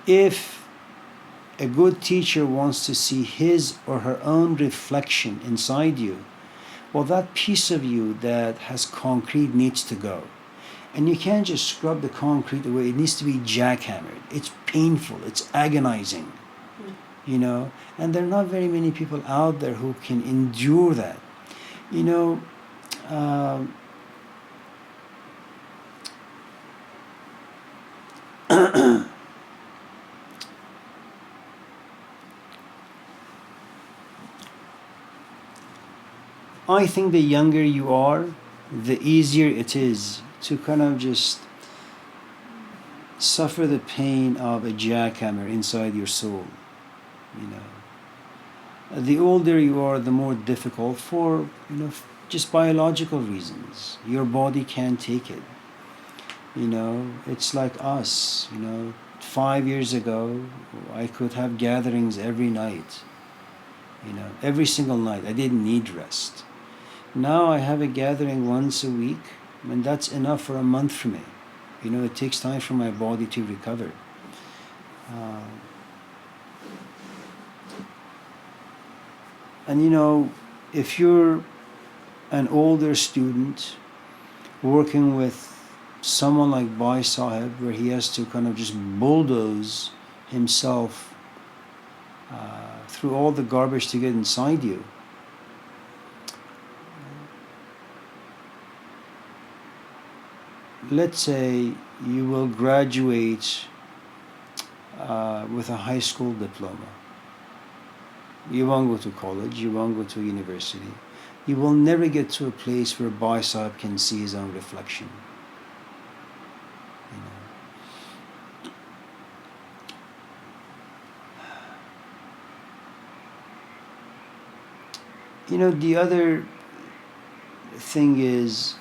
If a good teacher wants to see his or her own reflection inside you, well, that piece of you that has concrete needs to go. And you can't just scrub the concrete away. It needs to be jackhammered. It's painful. It's agonizing. You know? And there are not very many people out there who can endure that. You know, I think the younger you are, the easier it is to kind of just suffer the pain of a jackhammer inside your soul. You know, the older you are, the more difficult for, you know, just biological reasons. Your body can't take it. You know, it's like us. You know, 5 years ago, I could have gatherings every night. You know, every single night. I didn't need rest. Now I have a gathering once a week, and that's enough for a month for me. You know, it takes time for my body to recover. And you know, if you're an older student working with someone like Bhai Sahib, where he has to kind of just bulldoze himself through all the garbage to get inside you, let's say you will graduate with a high school diploma. You won't go to college, you won't go to university. You will never get to a place where Bhai Sahib can see his own reflection. You know, the other thing is,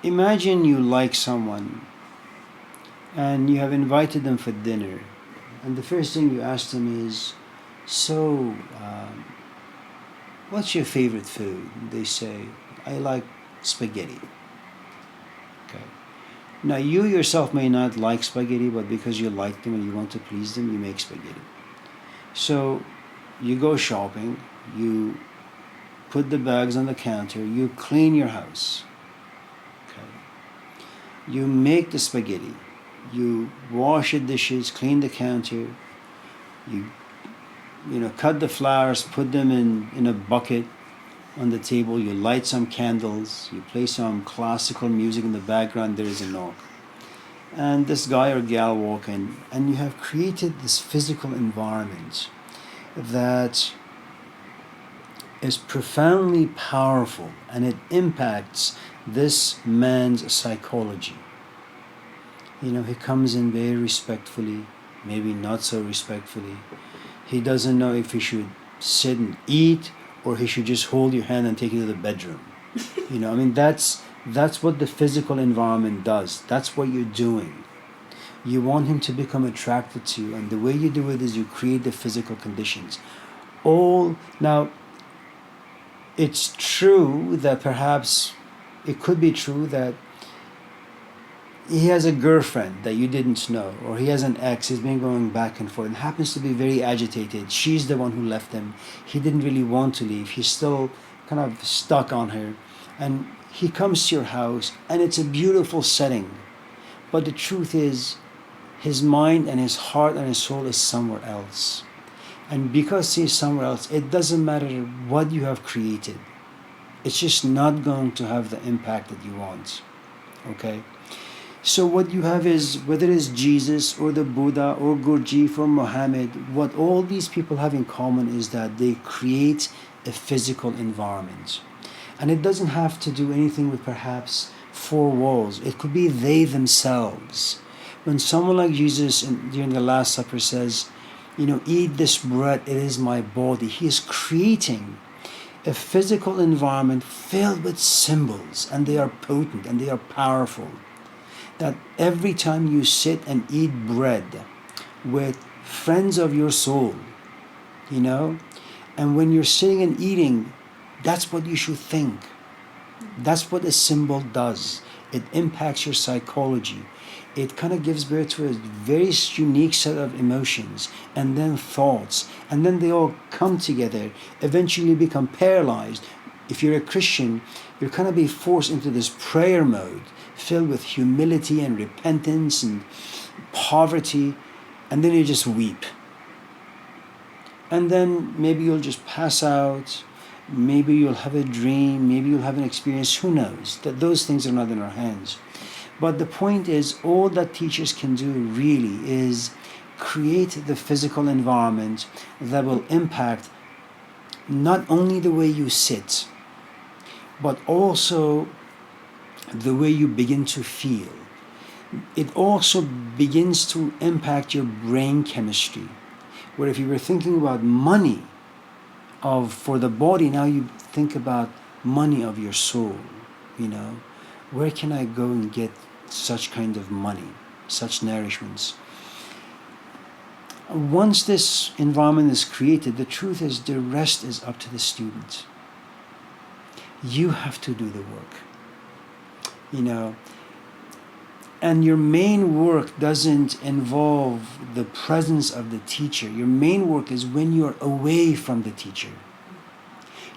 imagine you like someone and you have invited them for dinner, and the first thing you ask them is, so what's your favorite food? They say, I like spaghetti. Okay. Now you yourself may not like spaghetti, but because you like them and you want to please them, you make spaghetti. So you go shopping, you put the bags on the counter, you clean your house. You make the spaghetti, you wash the dishes, clean the counter, you cut the flowers, put them in a bucket on the table, you light some candles, you play some classical music in the background, there is a knock. And this guy or gal walk in, and you have created this physical environment that is profoundly powerful, and it impacts this man's psychology. You know, he comes in very respectfully, maybe not so respectfully. He doesn't know if he should sit and eat or he should just hold your hand and take you to the bedroom. You know, I mean, that's what the physical environment does. That's what you're doing. You want him to become attracted to you, and the way you do it is you create the physical conditions. Now, it's true that perhaps it could be true that he has a girlfriend that you didn't know, or he has an ex, he's been going back and forth and happens to be very agitated. She's the one who left him. He didn't really want to leave. He's still kind of stuck on her. And he comes to your house and it's a beautiful setting. But the truth is, his mind and his heart and his soul is somewhere else. And because he's somewhere else, it doesn't matter what you have created. It's just not going to have the impact that you want. Okay? So what you have is, whether it's Jesus or the Buddha or Gurdjieff or Muhammad, what all these people have in common is that they create a physical environment. And it doesn't have to do anything with perhaps four walls. It could be they themselves. When someone like Jesus during the Last Supper says, eat this bread, it is my body, he is creating A physical environment filled with symbols, and they are potent and they are powerful. That every time you sit and eat bread with friends of your soul, you know, and when you're sitting and eating, that's what you should think. That's what a symbol does. It impacts your psychology. It kind of gives birth to a very unique set of emotions and then thoughts, and then they all come together, eventually become paralyzed. If you're a Christian, you're kind of be forced into this prayer mode filled with humility and repentance and poverty, and then you just weep. And then maybe you'll just pass out, maybe you'll have a dream, maybe you'll have an experience, who knows? That those things are not in our hands. But the point is, all that teachers can do really is create the physical environment that will impact not only the way you sit, but also the way you begin to feel. It also begins to impact your brain chemistry. Where if you were thinking about money for the body, now you think about money of your soul. You know, where can I go and get such kind of money, such nourishments? Once this environment is created, the truth is the rest is up to the student. You have to do the work. You know, and your main work doesn't involve the presence of the teacher. Your main work is when you're away from the teacher.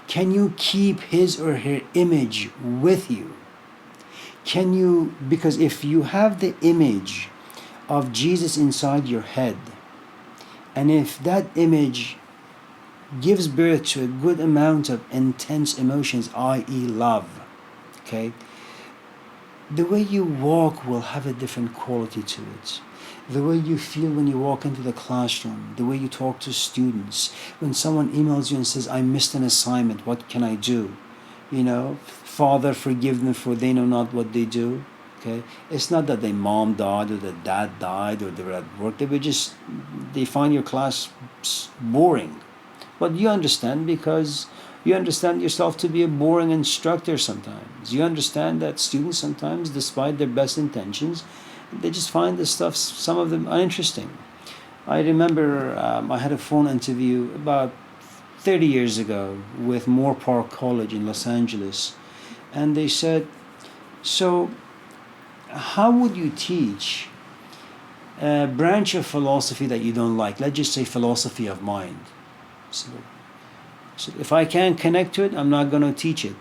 Can you keep his or her image with you? Can you, because if you have the image of Jesus inside your head, and if that image gives birth to a good amount of intense emotions, i.e. love, okay, the way you walk will have a different quality to it. The way you feel when you walk into the classroom, the way you talk to students, when someone emails you and says, I missed an assignment, what can I do? You know, Father, forgive them for they know not what they do. Okay, it's not that their mom died or their dad died or they were at work. They find your class boring. But you understand because you understand yourself to be a boring instructor sometimes. You understand that students sometimes, despite their best intentions, they just find the stuff, some of them, uninteresting. I remember I had a phone interview about 30 years ago with Moore Park College in Los Angeles. And they said, so how would you teach a branch of philosophy that you don't like? Let's just say philosophy of mind. So if I can't connect to it, I'm not going to teach it.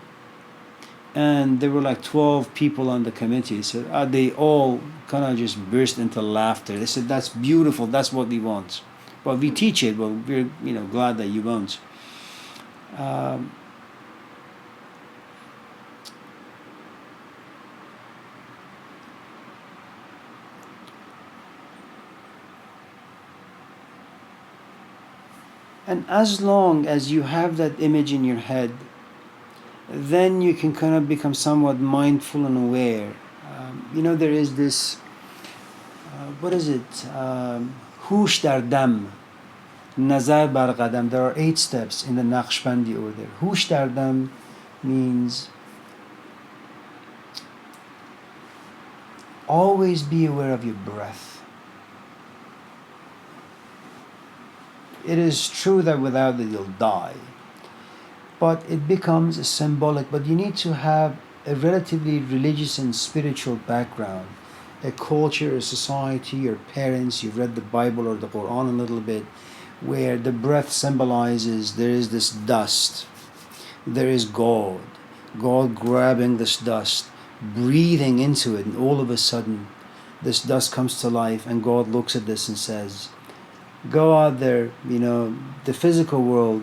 And there were like 12 people on the committee. So they all kind of just burst into laughter. They said, that's beautiful, that's what we want. But we teach it, well, we're glad that you won't. And as long as you have that image in your head, then you can kind of become somewhat mindful and aware. There is this, what is it? Hush dar dam, nazar bar qadam. There are 8 steps in the Naqshbandi order. Hush dar dam means always be aware of your breath. It is true that without it you'll die, but it becomes a symbolic. But you need to have a relatively religious and spiritual background, a culture, a society, your parents, you've read the Bible or the Quran a little bit, where the breath symbolizes there is this dust, there is God grabbing this dust, breathing into it, and all of a sudden this dust comes to life, and God looks at this and says, go out there, the physical world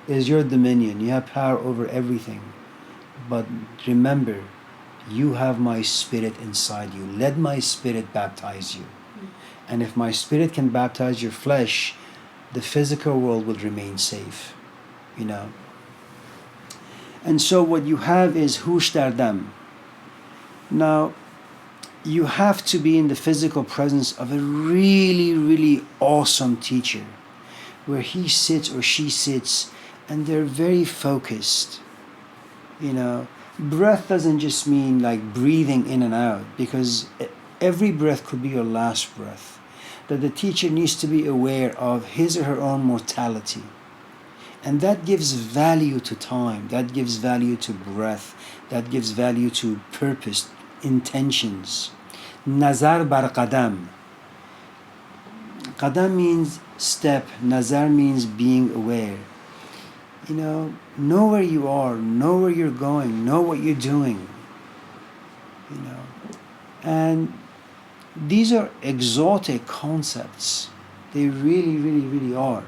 is your dominion. You have power over everything. But remember, you have my spirit inside you. Let my spirit baptize you. And if my spirit can baptize your flesh, the physical world will remain safe. And so what you have is hush dar dam. Now, you have to be in the physical presence of a really, really awesome teacher, where he sits or she sits and they're very focused. Breath doesn't just mean like breathing in and out, because every breath could be your last breath. That the teacher needs to be aware of his or her own mortality. And that gives value to time, that gives value to breath, that gives value to purpose, intentions. Nazar bar qadam. Qadam means step, nazar means being aware. Know where you are, know where you're going, know what you're doing. And these are exotic concepts. They really, really, really are.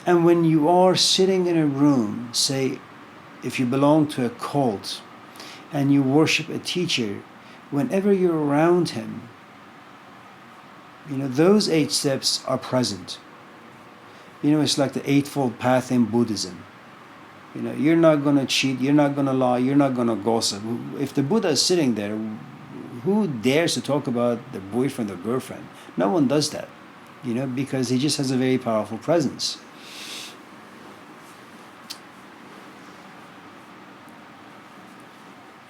And when you are sitting in a room, say, if you belong to a cult and you worship a teacher, whenever you're around him, those 8 steps are present. It's like the Eightfold Path in Buddhism. You're not going to cheat, you're not going to lie, you're not going to gossip. If the Buddha is sitting there, who dares to talk about their boyfriend or girlfriend? No one does that, because he just has a very powerful presence.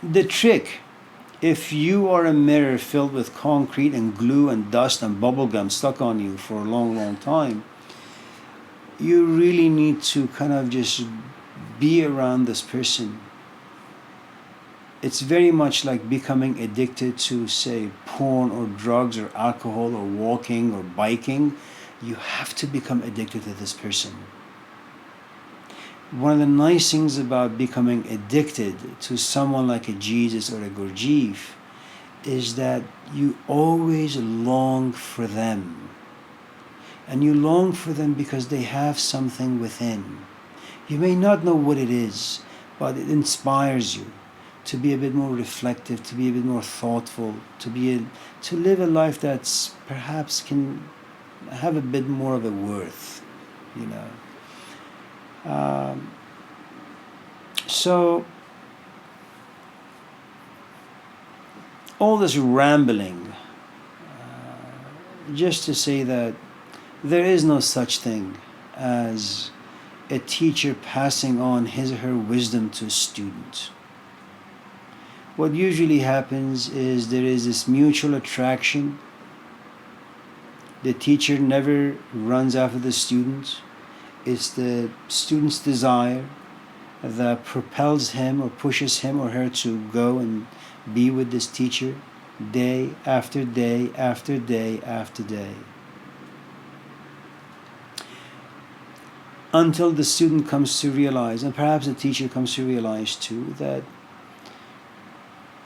The trick, if you are a mirror filled with concrete and glue and dust and bubble gum stuck on you for a long, long time, you really need to kind of just be around this person. It's very much like becoming addicted to, say, porn or drugs or alcohol or walking or biking. You have to become addicted to this person. One of the nice things about becoming addicted to someone like a Jesus or a Gurdjieff is that you always long for them. And you long for them because they have something within. You may not know what it is, but it inspires you to be a bit more reflective, to be a bit more thoughtful, to live a life that's perhaps can have a bit more of a worth, So all this rambling, just to say that there is no such thing as a teacher passing on his or her wisdom to a student. What usually happens is there is this mutual attraction. The teacher never runs after the student. It's the student's desire that propels him or pushes him or her to go and be with this teacher day after day after day after day. Until the student comes to realize, and perhaps the teacher comes to realize too, that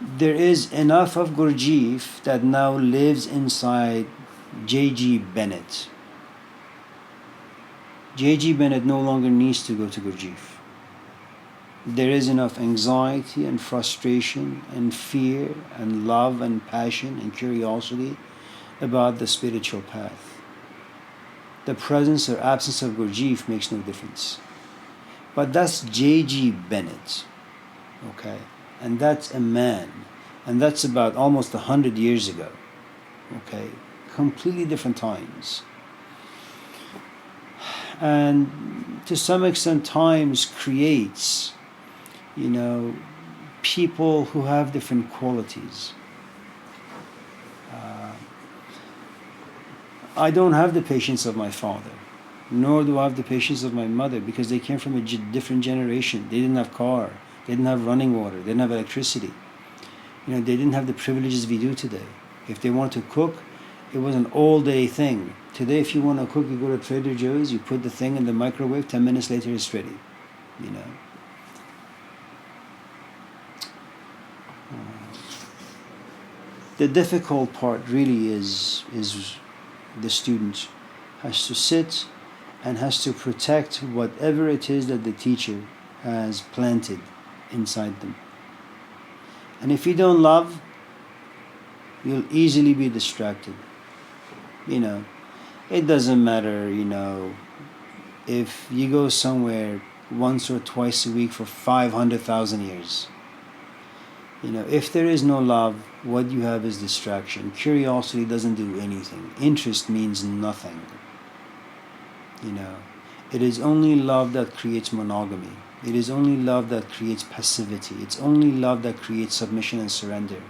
there is enough of Gurdjieff that now lives inside J.G. Bennett. J.G. Bennett no longer needs to go to Gurdjieff. There is enough anxiety and frustration and fear and love and passion and curiosity about the spiritual path. The presence or absence of Gurdjieff makes no difference. But that's J.G. Bennett, okay? And that's a man. And that's about almost 100 years ago, okay? Completely different times. And to some extent, times creates, people who have different qualities. I don't have the patience of my father, nor do I have the patience of my mother, because they came from a different generation. They didn't have car, they didn't have running water, they didn't have electricity. They didn't have the privileges we do today. If they wanted to cook, it was an all-day thing. Today, if you want to cook, you go to Trader Joe's, you put the thing in the microwave, 10 minutes later it's ready, The difficult part really is the student has to sit and has to protect whatever it is that the teacher has planted inside them. And if you don't love, you'll easily be distracted. It doesn't matter, if you go somewhere once or twice a week for 500,000 years. If there is no love, what you have is distraction. Curiosity doesn't do anything. Interest means nothing. It is only love that creates monogamy. It is only love that creates passivity. It's only love that creates submission and surrender.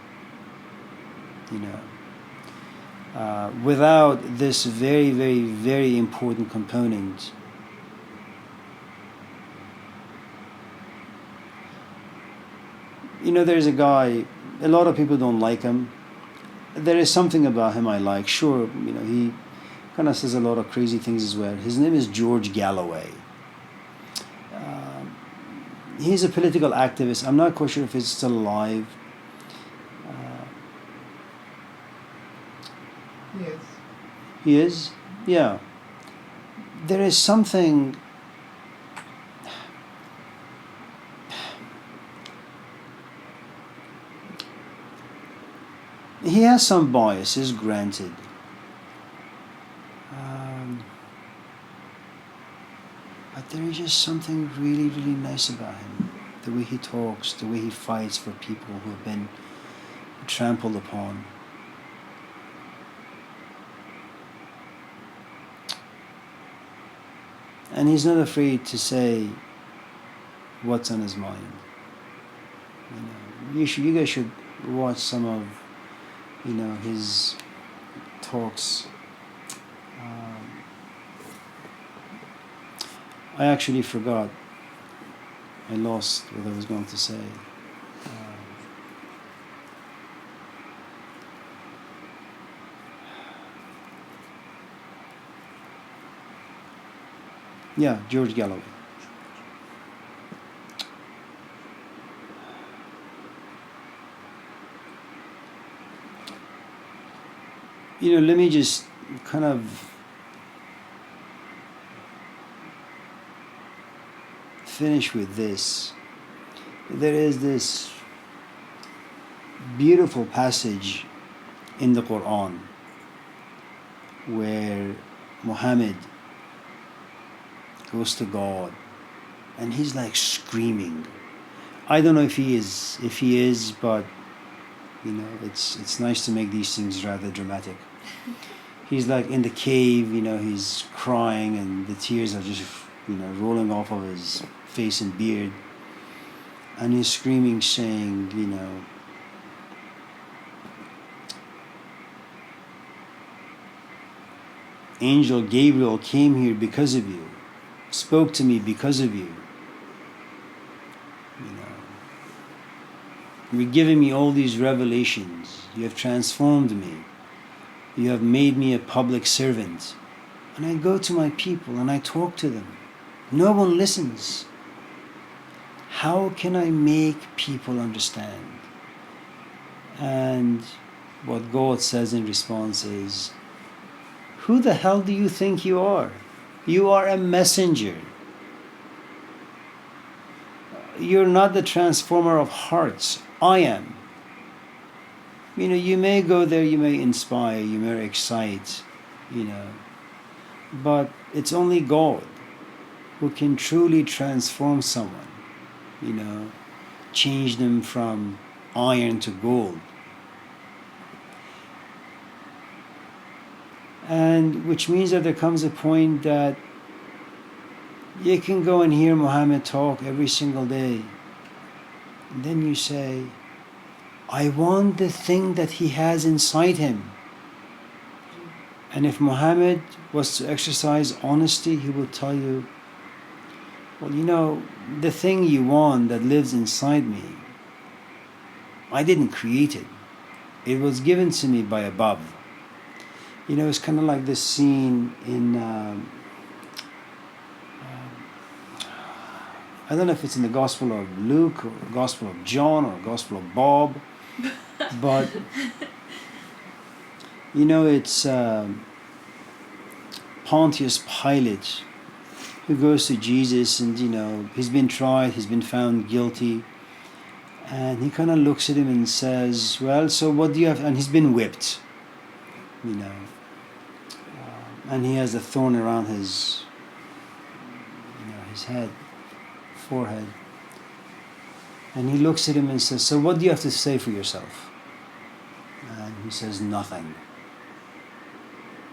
Without this very, very, very important component, there's a guy, a lot of people don't like him. There is something about him I like. Sure, he kind of says a lot of crazy things as well. His name is George Galloway. He's a political activist. I'm not quite sure if he's still alive. Yes. He is? Yeah. There is something... He has some biases, granted. But there is just something really, really nice about him. The way he talks, the way he fights for people who have been trampled upon. And he's not afraid to say what's on his mind. You guys should watch some of, his talks. I actually forgot. I lost what I was going to say. Yeah, George Galloway. Let me just kind of finish with this. There is this beautiful passage in the Quran where Muhammad goes to God and he's like screaming. I don't know if he is, but it's nice to make these things rather dramatic. He's like in the cave, he's crying and the tears are just rolling off of his face and beard, and he's screaming, saying, Angel Gabriel came here because of you, spoke to me because of you. You're giving me all these revelations. You have transformed me. You have made me a public servant. And I go to my people and I talk to them. No one listens. How can I make people understand? And what God says in response is, who the hell do you think you are? You are a messenger. You're not the transformer of hearts. I am. You may go there, you may inspire, you may excite, but it's only God who can truly transform someone, change them from iron to gold. And which means that there comes a point that you can go and hear Muhammad talk every single day. And then you say, I want the thing that he has inside him. And if Muhammad was to exercise honesty, he would tell you, well, the thing you want that lives inside me, I didn't create it. It was given to me by above. It's kind of like this scene in, I don't know if it's in the Gospel of Luke or Gospel of John or Gospel of Bob, but it's Pontius Pilate who goes to Jesus, and he's been tried, he's been found guilty, and he kind of looks at him and says, well, so what do you have? And he's been whipped, and he has a thorn around his his head, forehead. And he looks at him and says, so what do you have to say for yourself? And he says, nothing.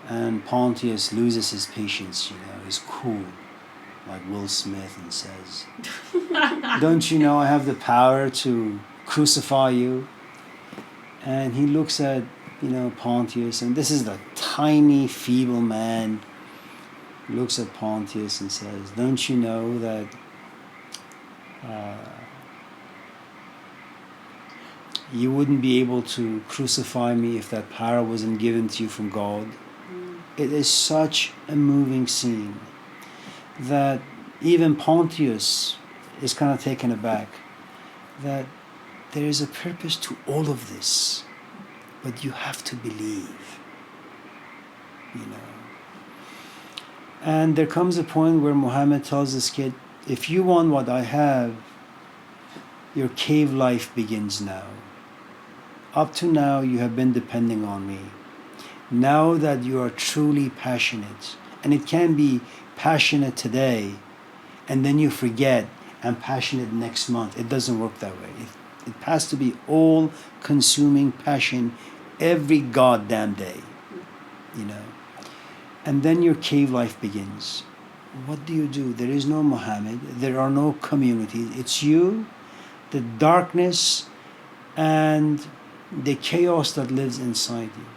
And Pontius loses his patience, he's cool. like Will Smith, and says, "Don't you know I have the power to crucify you?" And he looks at, Pontius, and this is a tiny, feeble man, looks at Pontius and says, "Don't you know that you wouldn't be able to crucify me if that power wasn't given to you from God?" It is such a moving scene that even Pontius is kind of taken aback that there is a purpose to all of this, but you have to believe, And there comes a point where Muhammad tells this kid, if you want what I have, your cave life begins now. Up to now, you have been depending on me. Now that you are truly passionate, and it can be passionate today, and then you forget, I'm passionate next month. It doesn't work that way. It has to be all-consuming passion every goddamn day, And then your cave life begins. What do? There is no Muhammad. There are no communities. It's you, the darkness, and the chaos that lives inside you.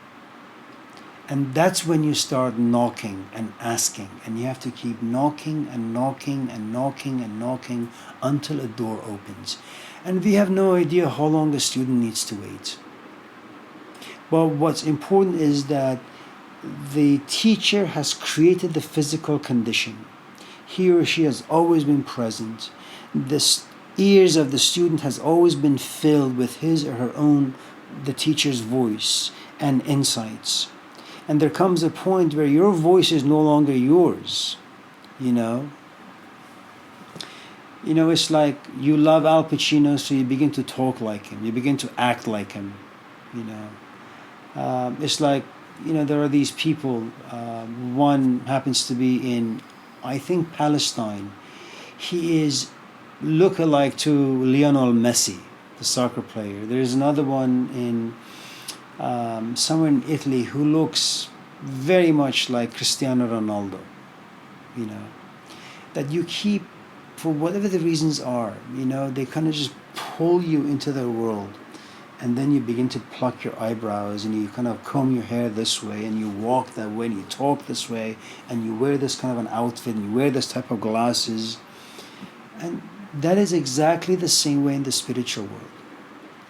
And that's when you start knocking and asking. And you have to keep knocking and knocking and knocking and knocking until a door opens. And we have no idea how long the student needs to wait. But what's important is that the teacher has created the physical condition. He or she has always been present. The ears of the student has always been filled with his or her own, the teacher's voice and insights. And there comes a point where your voice is no longer yours, It's like you love Al Pacino, so you begin to talk like him. You begin to act like him, It's like, there are these people. One happens to be in, I think, Palestine. He is look-alike to Lionel Messi, the soccer player. There's another one in somewhere in Italy who looks very much like Cristiano Ronaldo, that you keep, for whatever the reasons are, they kind of just pull you into their world. And then you begin to pluck your eyebrows and you kind of comb your hair this way and you walk that way and you talk this way and you wear this kind of an outfit and you wear this type of glasses. And that is exactly the same way in the spiritual world.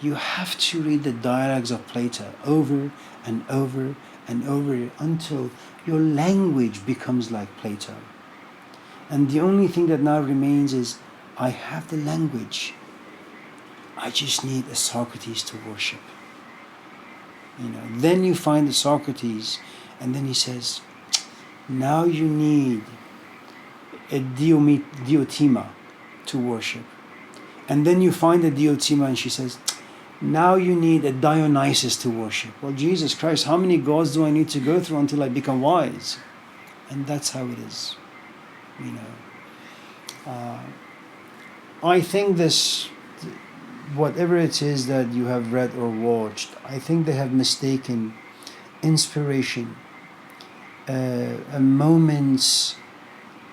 You have to read the dialogues of Plato over and over and over until your language becomes like Plato. And the only thing that now remains is, I have the language. I just need a Socrates to worship. Then you find the Socrates, and then he says, now you need a Diotima to worship. And then you find a Diotima, and she says, now you need a Dionysus to worship. Well, Jesus Christ, how many gods do I need to go through until I become wise? And that's how it is. I think whatever it is that you have read or watched, I think they have mistaken inspiration, a moment's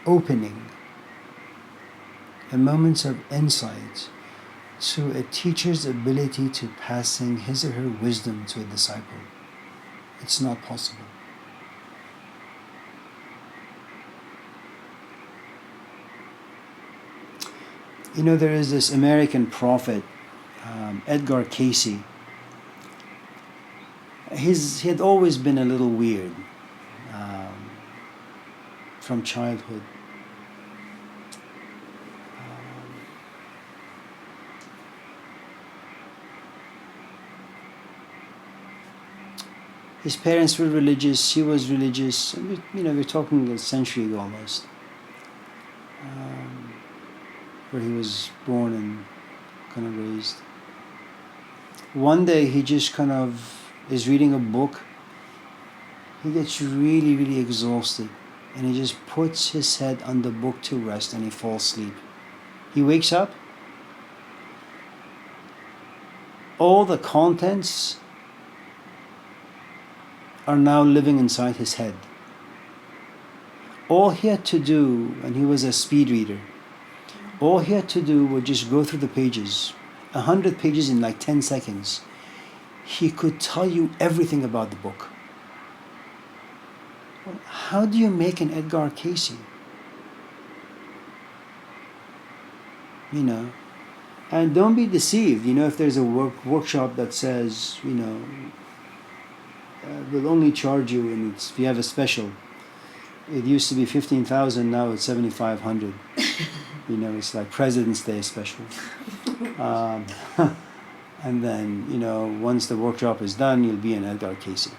opening, a moment of insight, to a teacher's ability to passing his or her wisdom to a disciple. It's not possible. There is this American prophet, Edgar Cayce. He had always been a little weird from childhood. His parents were religious. He was religious. We're talking a century ago almost, where he was born and kind of raised. One day he just kind of is reading a book. He gets really, really exhausted, and he just puts his head on the book to rest, and he falls asleep. He wakes up. All the contents are now living inside his head. All he had to do, and he was a speed reader, all he had to do was just go through the pages, 100 pages in like 10 seconds. He could tell you everything about the book. Well, how do you make an Edgar Cayce? You know, and don't be deceived. You know, if there's a workshop that says, you know, we'll only charge you, and if you have a special, it used to be 15,000, now it's 7,500. You know, it's like President's Day special. And then, you know, once the workshop is done, you'll be an Edgar Cayce.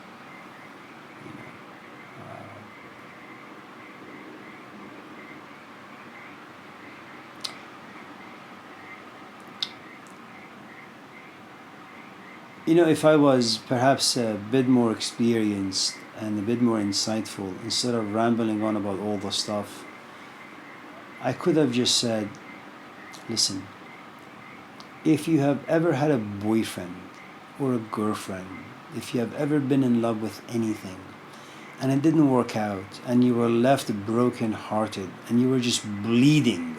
You know, if I was perhaps a bit more experienced and a bit more insightful, instead of rambling on about all the stuff, I could have just said, listen, if you have ever had a boyfriend or a girlfriend, if you have ever been in love with anything and it didn't work out and you were left broken hearted and you were just bleeding,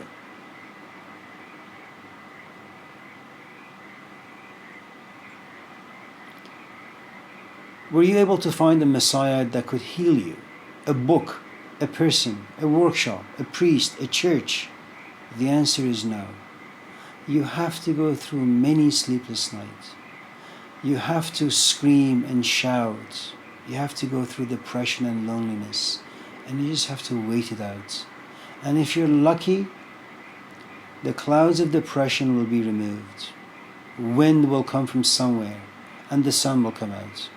were you able to find a Messiah that could heal you? A book, a person, a workshop, a priest, a church? The answer is no. You have to go through many sleepless nights. You have to scream and shout. You have to go through depression and loneliness. And you just have to wait it out. And if you're lucky, the clouds of depression will be removed. Wind will come from somewhere and the sun will come out.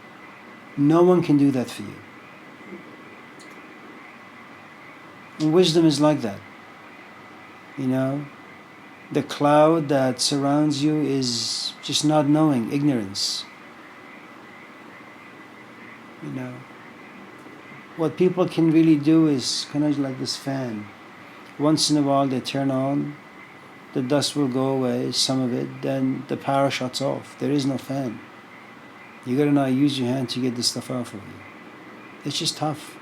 No one can do that for you. And wisdom is like that. You know, the cloud that surrounds you is just not knowing, ignorance. You know, what people can really do is kind of like this fan. Once in a while they turn on, the dust will go away, some of it, then the power shuts off. There is no fan. You gotta now use your hand to get this stuff out of you. It's just tough.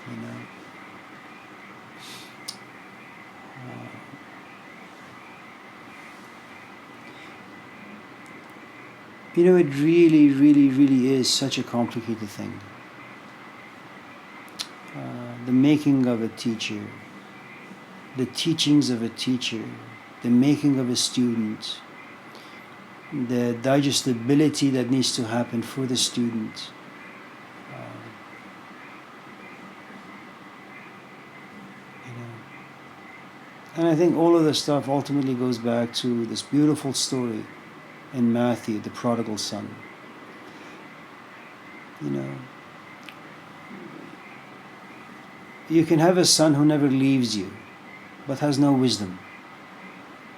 You know. You know, it really, really, really is such a complicated thing. The making of a teacher, the teachings of a teacher, the making of a student, the digestibility that needs to happen for the student. You know. And I think all of this stuff ultimately goes back to this beautiful story in Matthew, the Prodigal Son. You know, you can have a son who never leaves you, but has no wisdom,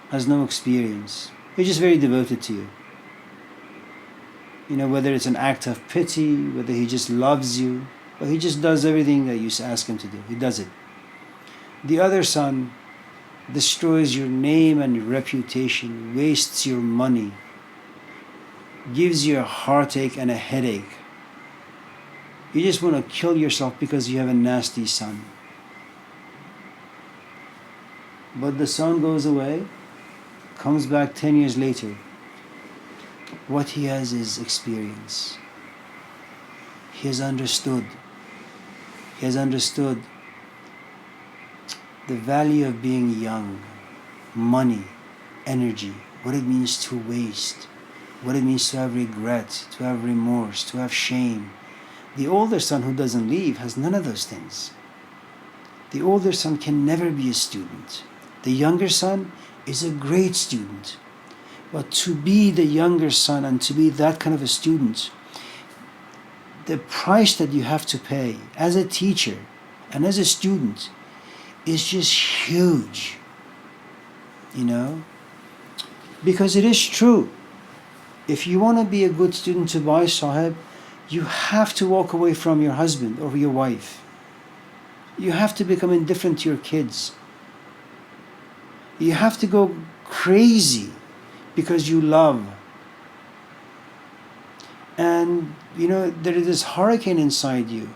has no experience. He's just very devoted to you. You know, whether it's an act of pity, whether he just loves you, but he just does everything that you ask him to do. He does it. The other son destroys your name and your reputation, wastes your money, gives you a heartache and a headache. You just want to kill yourself because you have a nasty son. But the son goes away, comes back 10 years later. What he has is experience. He has understood. He has understood the value of being young, money, energy, what it means to waste, what it means to have regret, to have remorse, to have shame. The older son who doesn't leave has none of those things. The older son can never be a student. The younger son is a great student. But to be the younger son and to be that kind of a student, the price that you have to pay as a teacher and as a student is just huge. You know? Because it is true. If you want to be a good student to buy Sahib, you have to walk away from your husband or your wife. You have to become indifferent to your kids. You have to go crazy because you love. And, you know, there is this hurricane inside you.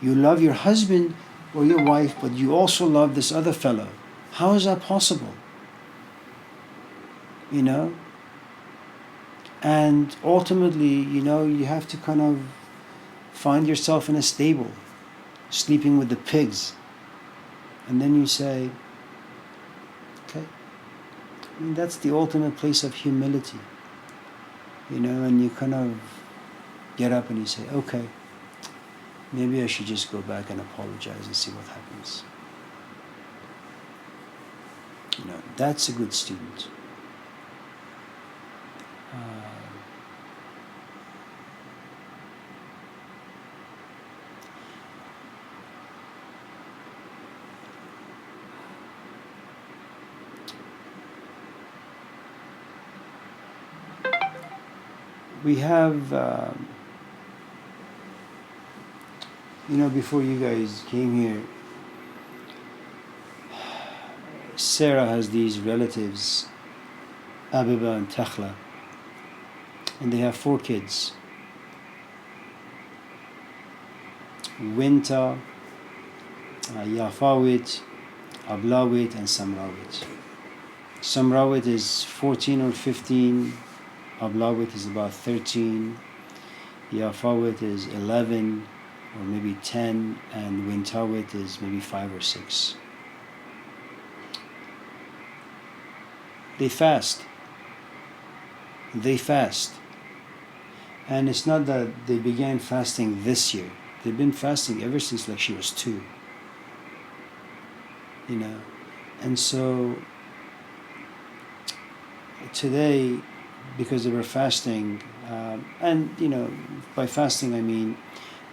You love your husband or your wife, but you also love this other fellow. How is that possible? You know? And ultimately, you have to kind of find yourself in a stable, sleeping with the pigs. And then you say, okay. I mean, that's the ultimate place of humility. And you kind of get up and you say, okay, maybe I should just go back and apologize and see what happens. That's a good student. We have, before you guys came here, Sarah has these relatives, Abiba and Takhla, and they have 4 kids. Winta, Yafawit, Ablawit, and Samrawit. Samrawit is 14 or 15, Ablawit is about 13, Yafawit is 11 or maybe 10, and Wintawit is maybe 5 or 6. They fast. And it's not that they began fasting this year. They've been fasting ever since she was 2. And so today, because they were fasting, and by fasting I mean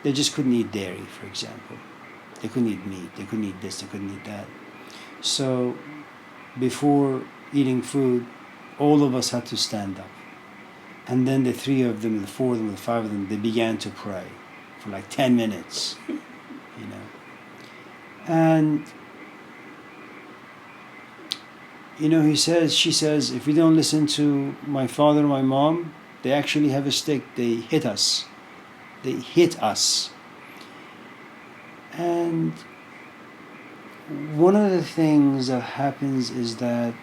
they just couldn't eat dairy, for example. They couldn't eat meat, they couldn't eat this, they couldn't eat that. So before eating food, all of us had to stand up. And then the 3 of them, the 4 of them, the 5 of them, they began to pray for 10 minutes, And, she says, if we don't listen to my father and my mom, they actually have a stick, they hit us. And one of the things that happens is that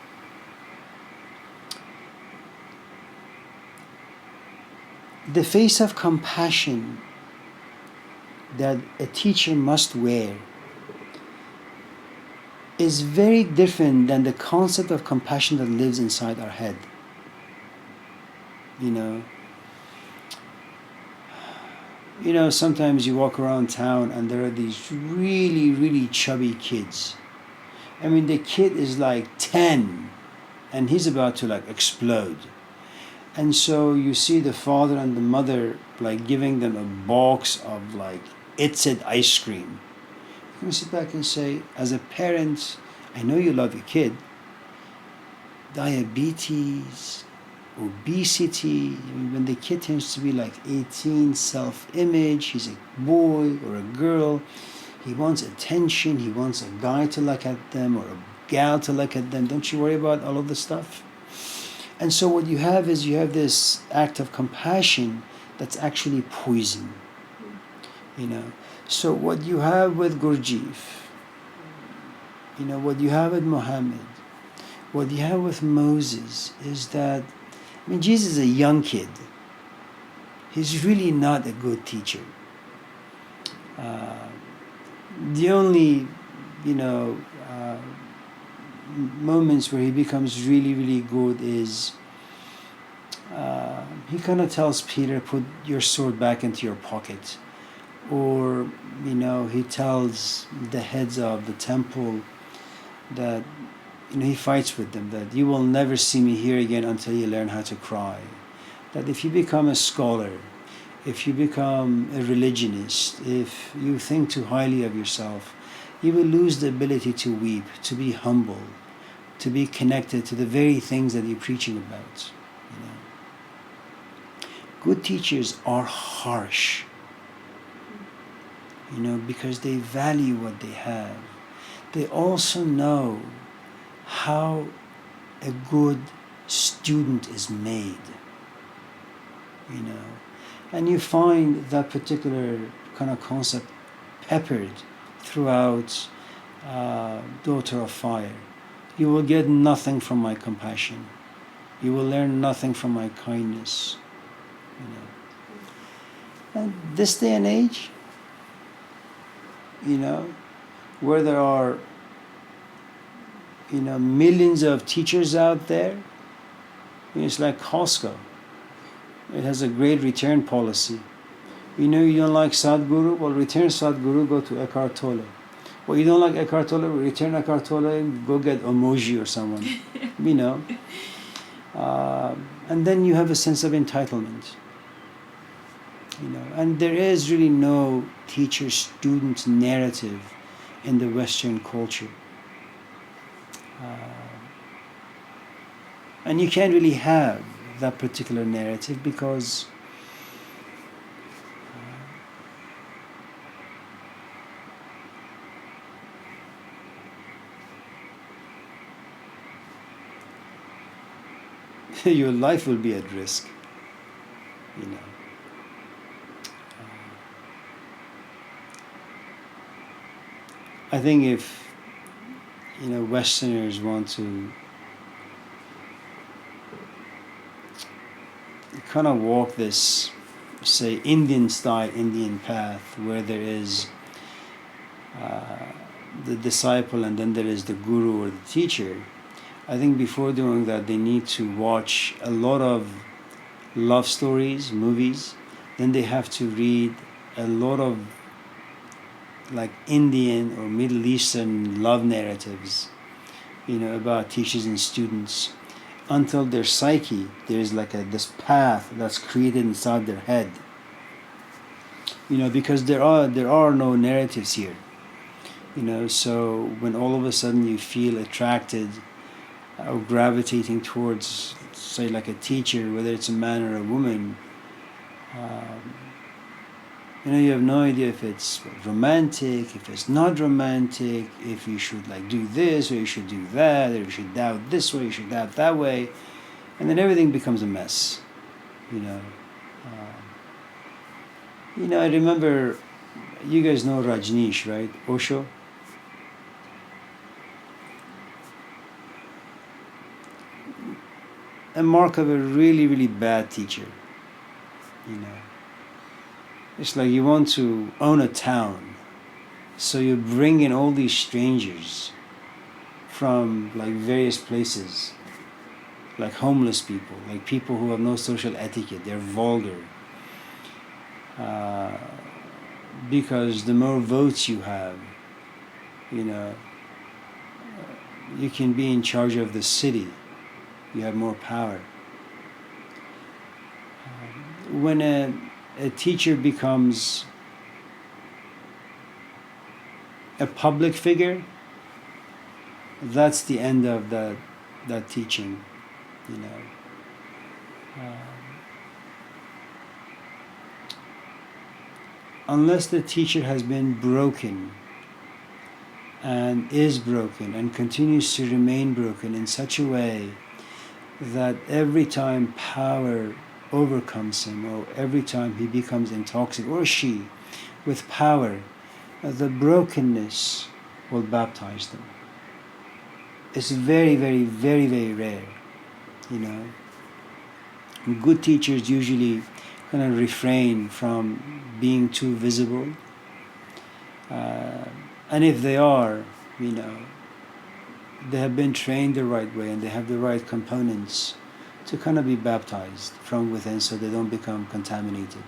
the face of compassion that a teacher must wear is very different than the concept of compassion that lives inside our head. Sometimes you walk around town and there are these really, really chubby kids. I mean, the kid is 10 and he's about to explode. And so you see the father and the mother giving them a box of It's-It ice cream. You can sit back and say, as a parent, I know you love your kid. Diabetes, obesity, when the kid turns to be 18, self-image, he's a boy or a girl, he wants attention, he wants a guy to look at them or a gal to look at them. Don't you worry about all of this stuff? And so what you have is this act of compassion that's actually poison. So what you have with Gurdjieff, what you have with Muhammad, what you have with Moses is that, Jesus is a young kid. He's really not a good teacher. The only, moments where he becomes really, really good is he kind of tells Peter, put your sword back into your pocket. Or, he tells the heads of the temple that, he fights with them, that you will never see me here again until you learn how to cry. That if you become a scholar, if you become a religionist, if you think too highly of yourself, you will lose the ability to weep, to be humble, to be connected to the very things that you're preaching about. Good teachers are harsh, because they value what they have. They also know how a good student is made, and you find that particular kind of concept peppered throughout Daughter of Fire. You will get nothing from my compassion. You will learn nothing from my kindness. You know. And this day and age, you know, where there are, you know, millions of teachers out there, it's like Costco. It has a great return policy. You know, you don't like Sadhguru? Well, return Sadhguru, go to Eckhart Tolle. Well, you don't like Eckhart Tolle? Return Eckhart Tolle, go get Emoji or someone. You know. And then you have a sense of entitlement. You know, and there is really no teacher-student narrative in the Western culture. And you can't really have that particular narrative because your life will be at risk, you know. I think if, you know, Westerners want to kind of walk this, say, Indian style, Indian path, where there is the disciple and then there is the guru or the teacher, I think before doing that they need to watch a lot of love stories, movies. Then they have to read a lot of like Indian or Middle Eastern love narratives, you know, about teachers and students, until their psyche, there is like this path that's created inside their head. You know, because there are no narratives here. You know, so when all of a sudden you feel attracted or gravitating towards, say, like a teacher, whether it's a man or a woman, you know, you have no idea if it's romantic, if it's not romantic, if you should like do this or you should do that, or you should doubt this way, you should doubt that way, and then everything becomes a mess. You know. You know, I remember, you guys know Rajneesh, right? Osho. A mark of a really, really bad teacher. You know. It's like you want to own a town, so you bring in all these strangers from like various places, like homeless people, like people who have no social etiquette, they're vulgar. Because the more votes you have, you know, you can be in charge of the city, you have more power. When a teacher becomes a public figure, that's the end of that teaching, you know. Unless the teacher has been broken and is broken and continues to remain broken in such a way that every time power overcomes him, or every time he becomes intoxicated, or she, with power, the brokenness will baptize them. It's very, very, very, very rare, you know. And good teachers usually kind of refrain from being too visible. And if they are, you know, they have been trained the right way and they have the right components to kind of be baptized from within so they don't become contaminated.